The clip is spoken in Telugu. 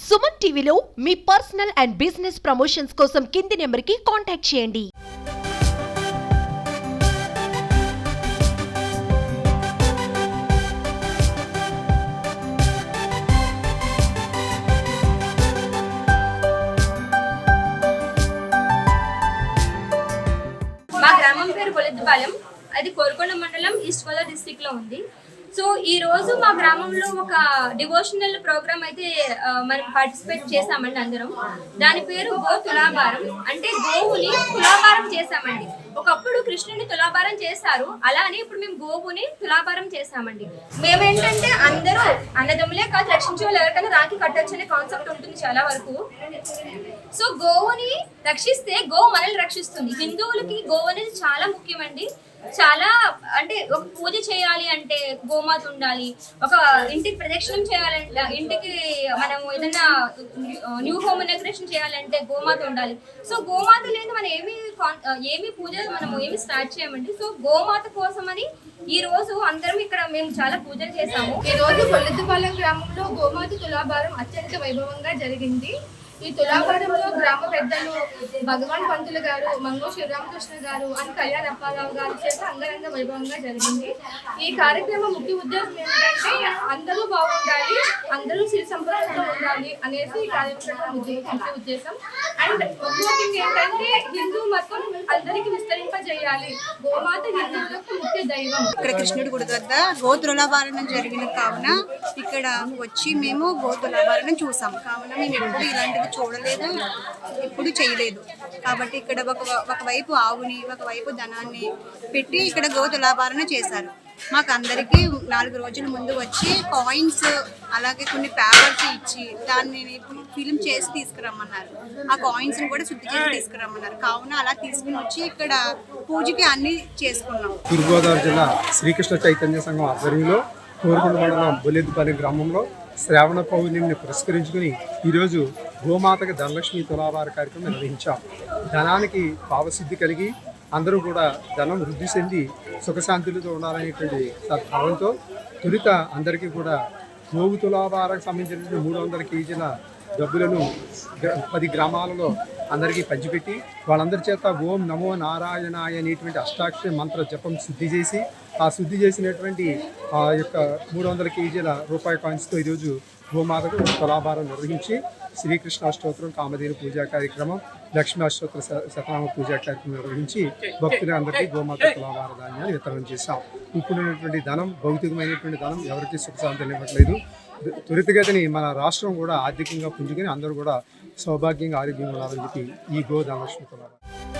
సుమన్ టీవీలో మీ పర్సనల్ అండ్ బిజినెస్ ప్రమోషన్స్ కోసం కింది నెంబర్కి కాంటాక్ట్ చేయండి. మా గ్రామం పేరు బొలెద్దుపాలెం. అది కోరుకొండ మండలం, ఈస్ట్ గోదావరి డిస్ట్రిక్ట్ లో ఉంది. సో ఈ రోజు మా గ్రామంలో ఒక డివోషనల్ ప్రోగ్రామ్ అయితే మనం పార్టిసిపేట్ చేసామండి అందరం. దాని పేరు గో తులాభారం. అంటే గోవుని తులాభారం చేసామండి. ఒకప్పుడు కృష్ణుని తులాభారం చేశారు, అలానే ఇప్పుడు మేము గోవుని తులాభారం చేసామండి. మేమేంటంటే అందరూ అన్నదమ్ములే కాదు, రక్షించే వాళ్ళు ఎవరికైనా రాఖీ కట్టొచ్చు అనే కాన్సెప్ట్ ఉంటుంది చాలా వరకు. సో గోవుని రక్షిస్తే గోవు మనల్ని రక్షిస్తుంది. హిందువులకి గోవు అనేది చాలా ముఖ్యమండి. చాలా అంటే ఒక పూజ చేయాలి అంటే గోమాత ఉండాలి. ఒక ఇంటికి ప్రదక్షిణం చేయాలంటే, ఇంటికి మనం ఏదైనా న్యూ హోమ్ ఇనాగ్రేషన్ చేయాలంటే గోమాత ఉండాలి. సో గోమాత లేదు మనం ఏమి పూజ మనం ఏమి స్టార్ట్ చేయమండి. సో గోమాత కోసమని ఈ రోజు అందరం ఇక్కడ మేము చాలా పూజలు చేసాము. ఈ రోజు బొలెద్దుపాలెం గ్రామంలో గోమాత తులాభారం అత్యంత వైభవంగా జరిగింది. ఈ తులాభారంలో గ్రామ పెద్దలు భగవాన్ పంతులు గారు, మంగో శ్రీరామకృష్ణ గారు అండ్ కళ్యాణ్ అప్పారావు గారి చేత అంగరంగ వైభవంగా జరిగింది. ఈ కార్యక్రమం ముఖ్య ఉద్దేశం ఏంటంటే అందరూ బాగుండాలి, అందరూ సిరి సంపదలతో ఉండాలి అనేసి ఈ కార్యక్రమం ముఖ్య ఉద్దేశం. అండ్ ముఖ్యంగా ఏంటంటే హిందూ మతం అందరికీ విస్తరింపజేయాలి. గోమాత హిందువులకు ముఖ్య దైవం. ఇక్కడ కృష్ణుడి గుడి వద్ద గో తులాభారణం జరిగిన కావున ఇక్కడ వచ్చి మేము గో తులాభారణం చూసాం. కావున మేము ఎప్పుడు ఇలాంటిది చూడలేదు, ఎప్పుడు చేయలేదు. కాబట్టి ఇక్కడ ఒకవైపు ఆవుని, ఒకవైపు ధనాన్ని పెట్టి ఇక్కడ గో తులాభారణ చేశారు. మాకు అందరికీ 4 రోజుల ముందు వచ్చి కాయిన్స్ అలాగే కొన్ని పేపర్స్ ఇచ్చి దాన్ని ఫిల్మ్ చేసి తీసుకురమ్మన్నారు. ఆ కాయిన్స్ని కూడా శుద్ధి చేసి తీసుకురమ్మన్నారు. కావున అలా తీసుకుని వచ్చి ఇక్కడ పూజకి అన్ని చేసుకున్నాం. తూర్పుగోదావరి జిల్లా శ్రీకృష్ణ చైతన్య సంఘం ఆధ్వర్యంలో కోరుకొండ మండలం బొలెద్దుపాలెం గ్రామంలో శ్రావణ పౌర్ణమిని పురస్కరించుకుని ఈరోజు గోమాతకి ధనలక్ష్మి తులాభార కార్యక్రమం నిర్వహించాం. ధనానికి భావసిద్ధి కలిగి అందరూ కూడా ధనం వృద్ధి చెంది సుఖశాంతులతో ఉండాలనేటువంటి సద్భావంతో తొలుత అందరికీ కూడా గోవు తులాభారకు సంబంధించిన 300 కేజీల డబ్బులను 10 గ్రామాలలో అందరికీ పంచిపెట్టి వాళ్ళందరి చేత ఓం నమో నారాయణాయ అనేటువంటి అష్టాక్షరి మంత్ర జపం శుద్ధి చేసి ఆ శుద్ధి చేసినటువంటి ఆ యొక్క 300 కేజీల రూపాయి కాయిన్స్తో ఈరోజు గోమాతకు తులాభారం నిర్వహించి శ్రీకృష్ణ అష్టోత్తరం, కామధేను పూజా కార్యక్రమం, లక్ష్మీ అష్టోత్తర శతనామ పూజా కార్యక్రమం నిర్వహించి భక్తులందరికీ గోమాత తులాభార ధాన్యాన్ని వితరణ చేశాం. ఇప్పుడున్నటువంటి ధనం, భౌతికమైనటువంటి ధనం ఎవరికి సుఖశాంతులు ఇవ్వట్లేదు. త్వరితగతిని మన రాష్ట్రం కూడా ఆర్థికంగా పుంజుకొని అందరూ కూడా సౌభాగ్యంగా ఆరోగ్యంగా ఉండాలని చెప్పి ఈ గో ధనలక్ష్మి తులాభారం.